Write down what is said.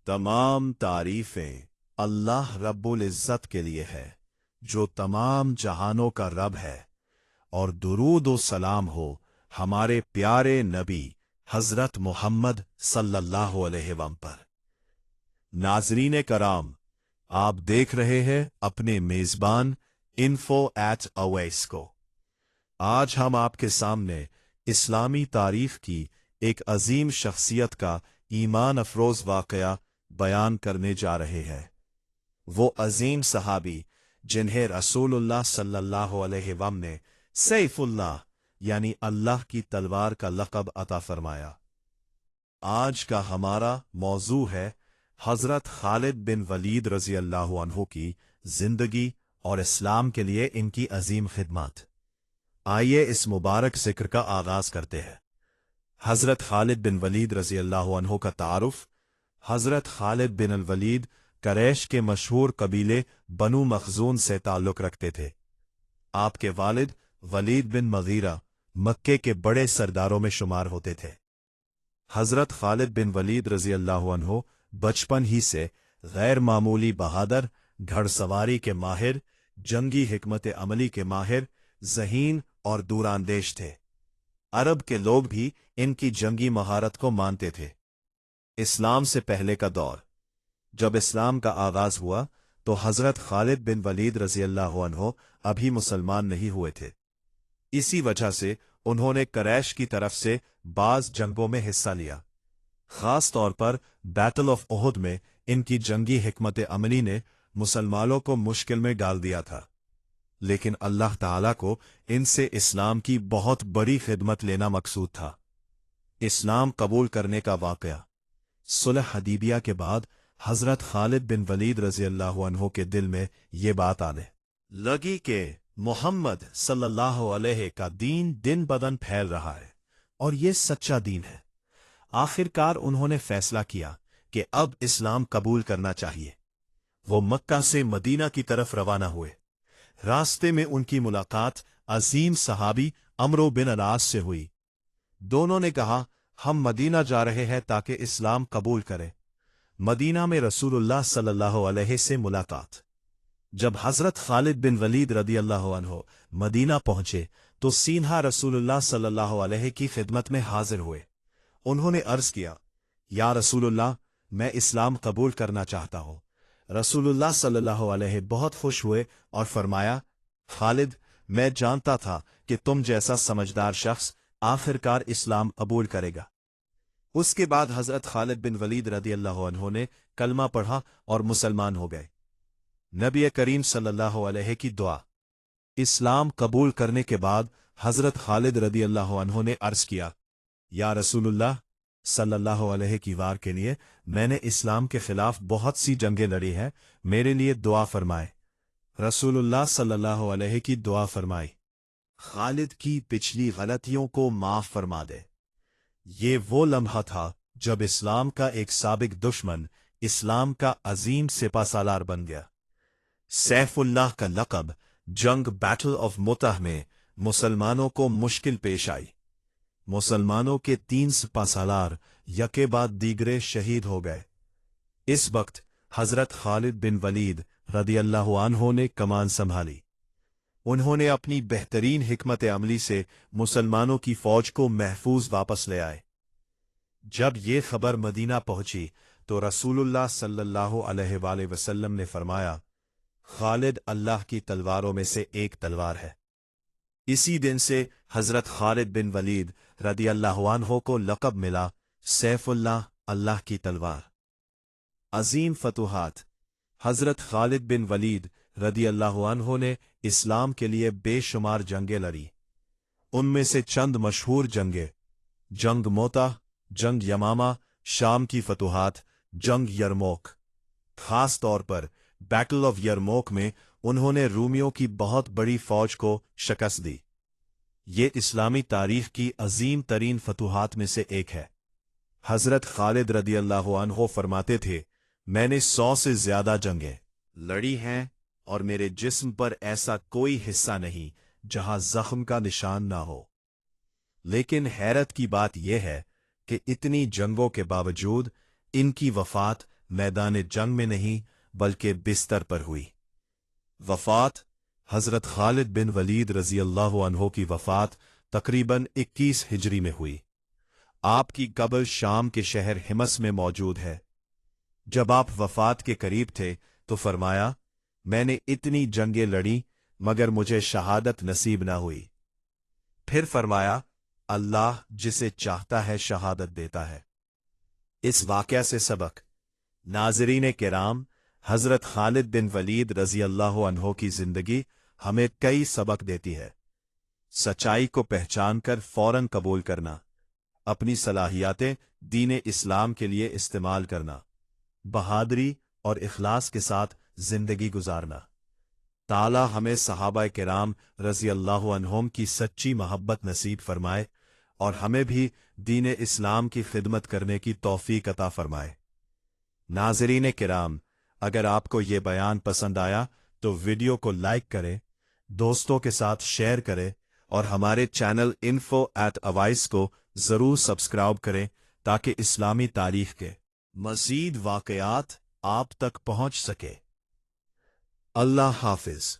तमाम तारीफें अल्लाह रब्बुल इज़्ज़त के लिए है जो तमाम जहानों का रब है, और दुरूद व सलाम हो हमारे प्यारे नबी हजरत मोहम्मद सल्लल्लाहु अलैहि वसल्लम पर। नाज़रीन कराम, आप देख रहे हैं अपने मेज़बान info@awais को। आज हम आपके सामने इस्लामी तारीख की एक अजीम शख्सियत का ईमान अफरोज वाकया बयान करने जा रहे हैं। वो अजीम सहाबी जिन्हें रसूलुल्लाह सल्लल्लाहु अलैहि वसल्लम ने सैफुल्लाह यानी अल्लाह की तलवार का लक़ब अता फरमाया। आज का हमारा मौजू है हजरत खालिद बिन वलीद रज़ी अल्लाह अन्हु की जिंदगी और इस्लाम के लिए इनकी अजीम खिदमत। आइए इस मुबारक जिक्र का आगाज करते हैं। हजरत खालिद बिन वलीद रज़ी अल्लाह अन्हु का तारुफ। हजरत खालिद बिन वलीद करैश के मशहूर कबीले बनु मखजून से ताल्लुक रखते थे। आपके वालिद वलीद बिन मगीरा मक्के के बड़े सरदारों में शुमार होते थे। हजरत खालिद बिन वलीद रज़ी अल्लाह अन्हु बचपन ही से गैर मामूली बहादुर, घड़सवारी के माहिर, जंगी हिकमत अमली के माहिर, ज़हीन और दूरांदेश थे। अरब के लोग भी इनकी जंगी महारत को मानते थे। इस्लाम से पहले का दौर। जब इस्लाम का आगाज हुआ तो हजरत खालिद बिन वलीद रज़ी अल्लाह अन्हु अभी मुसलमान नहीं हुए थे। इसी वजह से उन्होंने करैश की तरफ से बाज जंगों में हिस्सा लिया। खास तौर पर बैटल ऑफ ओहद में इनकी जंगी हिकमत अमली ने मुसलमानों को मुश्किल में डाल दिया था, लेकिन अल्लाह ताला को इनसे इस्लाम की बहुत बड़ी खिदमत लेना मकसूद था। इस्लाम कबूल करने का वाकया। सुलह हदीबिया के बाद हजरत खालिद बिन वलीद रज़ी अल्लाह अन्हु के दिल में ये बात आने लगी कि मोहम्मद सल्लल्लाहु अलैहि का दीन दिन बदन फैल रहा है और ये सच्चा दीन है। आखिरकार उन्होंने फैसला किया कि अब इस्लाम कबूल करना चाहिए। वो मक्का से मदीना की तरफ रवाना हुए। रास्ते में उनकी मुलाकात अजीम सहाबी अमरो बिन अलास से हुई। दोनों ने कहा, हम मदीना जा रहे हैं ताकि इस्लाम कबूल करें। मदीना में रसूलुल्लाह सल्लल्लाहु अलैहि से मुलाकात। जब हजरत खालिद बिन वलीद रदी अल्लाह अन्हु मदीना पहुंचे तो सीधा रसूलुल्लाह सल्लल्लाहु अलैहि की खिदमत में हाजिर हुए। उन्होंने अर्ज किया, या रसूलुल्लाह, मैं इस्लाम कबूल करना चाहता हूं। रसूलुल्लाह सल्लल्लाहु अलैहि बहुत खुश हुए और फरमाया, खालिद, मैं जानता था कि तुम जैसा समझदार शख्स आखिरकार इस्लाम कबूल करेगा। उसके बाद हजरत खालिद बिन वलीद रदी अल्लाह अन्हु ने कलमा पढ़ा और मुसलमान हो गए। नबी करीम सल्लल्लाहु अलैहि की दुआ। इस्लाम कबूल करने के बाद हजरत खालिद रदी अल्लाह अन्हु ने अर्ज किया, या रसूलुल्लाह सल्लल्लाहु अलैहि की वार के लिए मैंने इस्लाम के खिलाफ बहुत सी जंगें लड़ी हैं, मेरे लिए दुआ फरमाए। रसूलुल्लाह सल्लल्लाहु अलैहि की दुआ फरमाई, खालिद की पिछली गलतियों को माफ फरमा दे। ये वो लम्हा था जब इस्लाम का एक साबिक दुश्मन इस्लाम का अजीम सिपासालार बन गया। सैफुल्लाह का लक़ब जंग बैटल ऑफ मुतह में मुसलमानों को मुश्किल पेश आई। मुसलमानों के 3 सिपासालार यके बाद दीगरे शहीद हो गए। इस वक्त हजरत खालिद बिन वलीद रदी अल्लाह अन्हु ने कमान संभाली। उन्होंने अपनी बेहतरीन हिकमत अमली से मुसलमानों की फौज को महफूज वापस ले आए। जब ये खबर मदीना पहुंची तो रसूलुल्लाह सल्लल्लाहु अलैहि वसल्लम ने फरमाया, खालिद अल्लाह की तलवारों में से एक तलवार है। इसी दिन से हजरत खालिद बिन वलीद रदी अल्लाह अन्हु को लक़ब मिला सैफुल्लाह, अल्लाह की तलवार। अजीम फतुहात। हजरत खालिद बिन वलीद रदी अल्लाह अन्हु ने इस्लाम के लिए बेशुमार जंगें लड़ी। उनमें से चंद मशहूर जंगें: जंग मोता, जंग यमामा, शाम की फतुहात, जंग यरमोक। खास तौर पर बैटल ऑफ यरमोक में उन्होंने रूमियों की बहुत बड़ी फौज को शिकस्त दी। ये इस्लामी तारीख की अजीम तरीन फतुहात में से एक है। हजरत खालिद रदी अल्लाह अन्हु फरमाते थे, मैंने 100 से ज्यादा जंगें लड़ी हैं और मेरे जिस्म पर ऐसा कोई हिस्सा नहीं जहां जख्म का निशान ना हो। लेकिन हैरत की बात यह है कि इतनी जंगों के बावजूद इनकी वफात मैदान जंग में नहीं बल्कि बिस्तर पर हुई। वफात हजरत खालिद बिन वलीद रजी अल्लाह अन्हो की वफात तकरीबन 21 हिजरी में हुई। आपकी कब्र शाम के शहर हिमस में मौजूद है। जब आप वफात के करीब थे तो फरमाया, मैंने इतनी जंगें लड़ी मगर मुझे शहादत नसीब ना हुई। फिर फरमाया, अल्लाह जिसे चाहता है शहादत देता है। इस वाक़या से सबक। नाज़रीन किराम, हजरत खालिद बिन वलीद रजी अल्लाह अन्हो की जिंदगी हमें कई सबक देती है। सच्चाई को पहचानकर फौरन कबूल करना, अपनी सलाहियतें दीन इस्लाम के लिए इस्तेमाल करना, बहादुरी और इखलास के साथ जिंदगी गुजारना। ताला हमें सहाबा किराम रजी अल्लाह अन्हुम की सच्ची मोहब्बत नसीब फरमाए और हमें भी दीन इस्लाम की खिदमत करने की तौफीक अता फरमाए। नाज़रीन किराम, अगर आपको ये बयान पसंद आया तो वीडियो को लाइक करें, दोस्तों के साथ शेयर करें और हमारे चैनल info@awais को ज़रूर सब्सक्राइब करें ताकि इस्लामी तारीख के मज़ीद वाक़यात आप तक पहुँच सके। अल्लाह हाफिज़।